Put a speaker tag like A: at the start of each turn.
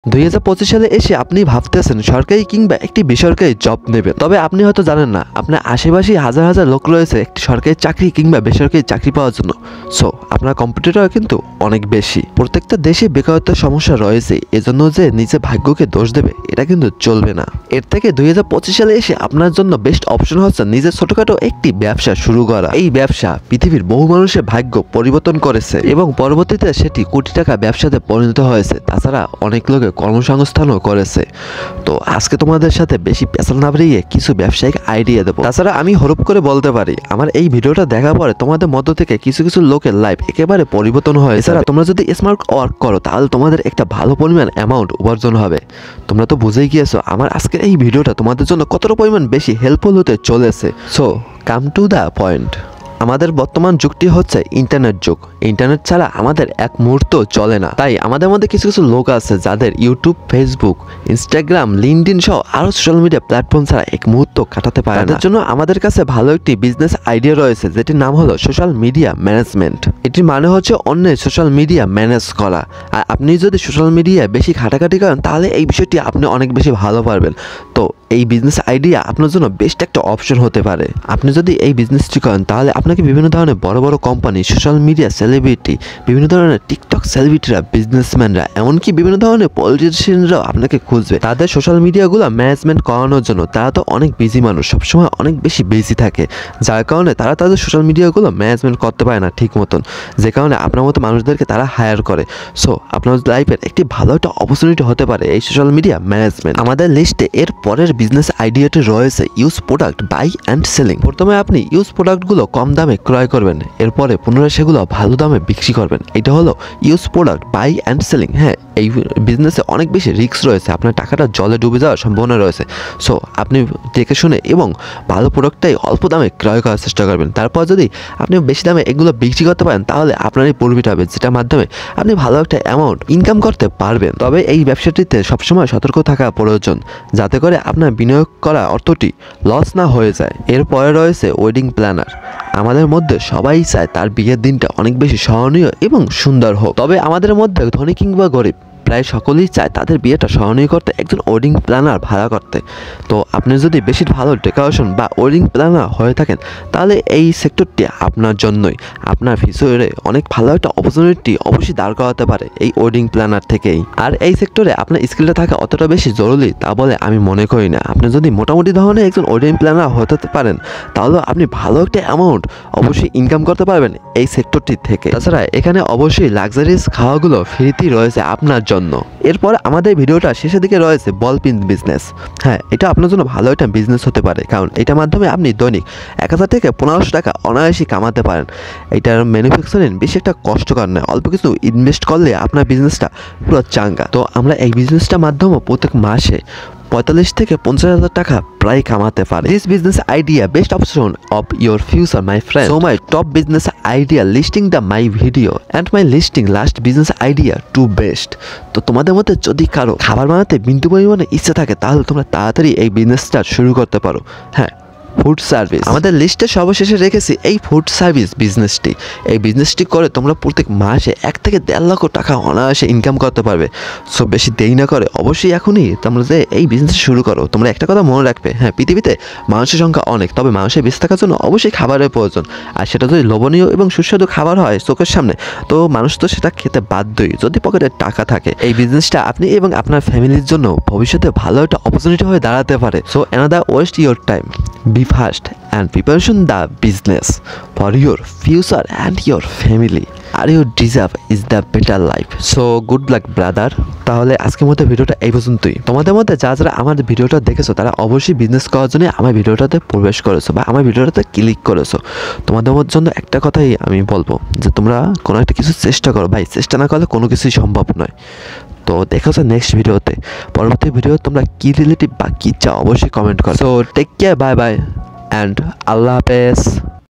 A: 2025 সালে এসে আপনি ভাবতেছেন সরকারি কিংবা একটি বেসরকারি জব নেবেন, তবে আপনি হয়তো জানেন না আপনার আশেপাশে হাজার হাজার লোক রয়েছে একটি সরকারি চাকরি কিংবা বেসরকারি চাকরি পাওয়ার জন্য। সো আপনার কম্পিটিটর কিন্তু অনেক বেশি। প্রত্যেকটা দেশে বেকারত্বের সমস্যা রয়েছে, এজন্য যে নিজে ভাগ্যকে দোষ দেবে এটা কিন্তু চলবে না। এর থেকে 2025 সালে এসে আপনার জন্য বেস্ট অপশন হচ্ছে নিজের ছোটখাটো একটি ব্যবসা শুরু করা। এই ব্যবসা পৃথিবীর বহু মানুষের ভাগ্য পরিবর্তন করেছে এবং পরবর্তীতে সেটি কোটি টাকা ব্যবসাতে পরিণত হয়েছে। তাছাড়া অনেক লোকে কর্মসংস্থানও করেছে। তো আজকে তোমাদের সাথে বেশি পেছাল না বেরিয়ে কিছু ব্যবসায়িক আইডিয়া দেবো। তাছাড়া আমি হরপ করে বলতে পারি আমার এই ভিডিওটা দেখার পরে তোমাদের মধ্য থেকে কিছু কিছু লোকের লাইফ একেবারে পরিবর্তন হয়। এছাড়া তোমরা যদি স্মার্ট ওয়ার্ক করো তাহলে তোমাদের একটা ভালো পরিমাণ অ্যামাউন্ট উপার্জন হবে। তোমরা তো বুঝেই গিয়েছো আমার আজকের এই ভিডিওটা তোমাদের জন্য কতটা পরিমাণ বেশি হেল্পফুল হতে চলেছে। So come to the point. আমাদের বর্তমান যুগটি হচ্ছে ইন্টারনেট যুগ। ইন্টারনেট ছাড়া আমাদের এক মুহূর্ত চলে না। তাই আমাদের মধ্যে কিছু কিছু লোক আছে যাদের ইউটিউব, ফেসবুক, ইনস্টাগ্রাম, লিঙ্কডইন সহ আরও সোশ্যাল মিডিয়া প্ল্যাটফর্ম ছাড়া এক মুহূর্ত কাটাতে পারে না। তাদের জন্য আমাদের কাছে ভালো একটি বিজনেস আইডিয়া রয়েছে যেটির নাম হলো সোশ্যাল মিডিয়া ম্যানেজমেন্ট। এটির মানে হচ্ছে অন্যের সোশ্যাল মিডিয়া ম্যানেজ করা। আর আপনি যদি সোশ্যাল মিডিয়ায় বেশি খাটাখাটি করেন তাহলে এই বিষয়টি আপনি অনেক বেশি ভালো পারবেন। তো এই বিজনেস আইডিয়া আপনার জন্য বেস্ট একটা অপশন হতে পারে। আপনি যদি এই বিজনেসটি করেন তাহলে আপনাকে বিভিন্ন ধরনের বড় বড় কোম্পানি, সোশ্যাল মিডিয়া সেলিব্রিটি, বিভিন্ন ধরনের টিকটক সেলিব্রিটিরা, বিজনেসম্যানরা, এমনকি বিভিন্ন ধরনের পলিটিশিয়ানরাও আপনাকে খুঁজবে তাদের সোশ্যাল মিডিয়াগুলো ম্যানেজমেন্ট করানোর জন্য। তারা তো অনেক বিজি মানুষ, সবসময় অনেক বেশি বিজি থাকে, যার কারণে তারা তাদের সোশ্যাল মিডিয়াগুলো ম্যানেজমেন্ট করতে পারে না ঠিক মতন, যে কারণে আপনার মতো মানুষদেরকে তারা হায়ার করে। সো আপনার লাইফের একটি ভালো একটা অপরচুনিটি হতে পারে এই সোশ্যাল মিডিয়া ম্যানেজমেন্ট। আমাদের লিস্টে এর পরের বিজনেস আইডিয়াটি রয়েছে use product buy and selling. প্রথমে আপনি ইউজ প্রোডাক্টগুলো কম দামে ক্রয় করবেন, এরপরে পুনরায় সেগুলো ভালো দামে বিক্রি করবেন। এটা হলো use product buy and selling. হ্যাঁ, এই বিজনেসে অনেক বেশি রিস্ক রয়েছে, আপনার টাকাটা জলে ডুবে যাওয়ার সম্ভাবনা রয়েছে। সো আপনি দেখে শুনে এবং ভালো প্রোডাক্টটাই অল্প দামে ক্রয় করার চেষ্টা করবেন। তারপর যদি আপনি বেশি দামে এগুলো বিক্রি করতে পারেন তাহলে আপনারই প্রফিট হবে, যেটার মাধ্যমে আপনি ভালো একটা অ্যামাউন্ট ইনকাম করতে পারবেন। তবে এই ব্যবসাটিতে সবসময় সতর্ক থাকা প্রয়োজন, যাতে করে আপনার বিনিয়োগ করা অর্থটি লস না হয়ে যায়। এরপরে রয়েছে ওয়েডিং প্ল্যানার। আমাদের মধ্যে সবাই চায় তার বিয়ের দিনটা অনেক বেশি স্মরণীয় এবং সুন্দর হোক। তবে আমাদের মধ্যে ধনী কিংবা গরিব প্রায় সকলেই চায় তাদের বিয়েটা স্মরণীয় করতে একজন ওয়েডিং প্ল্যানার ভাড়া করতে। তো আপনি যদি বেশি ভালো ডেকোরেশন বা ওয়েডিং প্ল্যানার হয়ে থাকেন তাহলে এই সেক্টরটি আপনার জন্যই। আপনার ফিউচারে অনেক ভালো একটা অপরচুনিটি অবশ্যই দাঁড় করাতে পারে এই ওয়েডিং প্ল্যানার থেকেই। আর এই সেক্টরে আপনার স্কিলটা থাকা অতটা বেশি জরুরি তা বলে আমি মনে করি না। আপনি যদি মোটামুটি ধরনের একজন ওয়েডিং প্ল্যানার হতে পারেন তাহলে আপনি ভালো একটা অ্যামাউন্ট অবশ্যই ইনকাম করতে পারবেন এই সেক্টরটি থেকে। তাছাড়া এখানে অবশ্যই লাক্সারিয়াস খাওয়াগুলো ফ্রিতেই রয়েছে আপনার জন্য। এরপর আমাদের ভিডিওটা শেষের দিকে রয়েছে বল পেন বিজনেস। হ্যাঁ, এটা আপনার জন্য ভালো একটা বিজনেস হতে পারে, কারণ এটার মাধ্যমে আপনি দৈনিক 1000 থেকে 1500 টাকা অনায়াসই কামাতে পারেন। এটার ম্যানুফ্যাকচারিং বেশি একটা কষ্টকর নয়, অল্প কিছু ইনভেস্ট করলে আপনার বিজনেসটা পুরো চাঙ্গা। তো আমরা এই বিজনেসটার মাধ্যমে প্রত্যেক মাসে 45 থেকে 50,000 টাকা প্রায় কামাতে পারে। This business idea best option of your future my friend. So my top business idea listing the my video and my listing last business idea to best. তো তোমাদের মধ্যে যদি কারো খাবার বানাতে বিন্দু পরিমাণে ইচ্ছে থাকে তাহলে তোমরা তাড়াতাড়ি এই বিজনেসটা শুরু করতে পারো। হ্যাঁ, ফুড সার্ভিস আমাদের লিস্টে সর্বশেষে রেখেছি এই ফুড সার্ভিস বিজনেসটি। এই বিজনেসটি করে তোমরা প্রত্যেক মাসে 1 থেকে 1.5 লক্ষ টাকা অনায়াসে ইনকাম করতে পারবে। সো বেশি দেরি না করে অবশ্যই এখনই তোমরা যে এই বিজনেস শুরু করো। তোমরা একটা কথা মনে রাখবে, হ্যাঁ, পৃথিবীতে মানুষের সংখ্যা অনেক, তবে মানুষের বেঁচে থাকার জন্য অবশ্যই খাবারের প্রয়োজন। আর সেটা যদি লোভনীয় এবং সুস্বাদু খাবার হয় চোখের সামনে, তো মানুষ তো সেটা খেতে বাধ্যই যদি পকেটে টাকা থাকে। এই বিজনেসটা আপনি এবং আপনার ফ্যামিলির জন্য ভবিষ্যতে ভালো একটা অপরচুনিটি হয়ে দাঁড়াতে পারে। So another waste your time, be fast and preparation the business for your future and your family. Are you deserve is the better life. So good luck brother. তাহলে আজকের মতো ভিডিওটা এই পর্যন্তই। তোমাদের মধ্যে যারা আমার ভিডিওটা দেখেছো তারা অবশ্যই বিজনেস করার জন্য আমার ভিডিওটাতে প্রবেশ করেছো বা আমার ভিডিওটাতে ক্লিক করেছো। তোমাদের জন্য একটা কথাই আমি বলবো যে তোমরা কোনো একটা কিছু চেষ্টা করো ভাই, চেষ্টা না করলে কোনো কিছুই সম্ভব নয়। তো দেখা হচ্ছে নেক্সট ভিডিওতে। পরবর্তী ভিডিও তোমরা কি রিলেটিভ বা কি চাও অবশ্যই কমেন্ট করো। So take care, bye bye and আল্লাহ হাফেজ।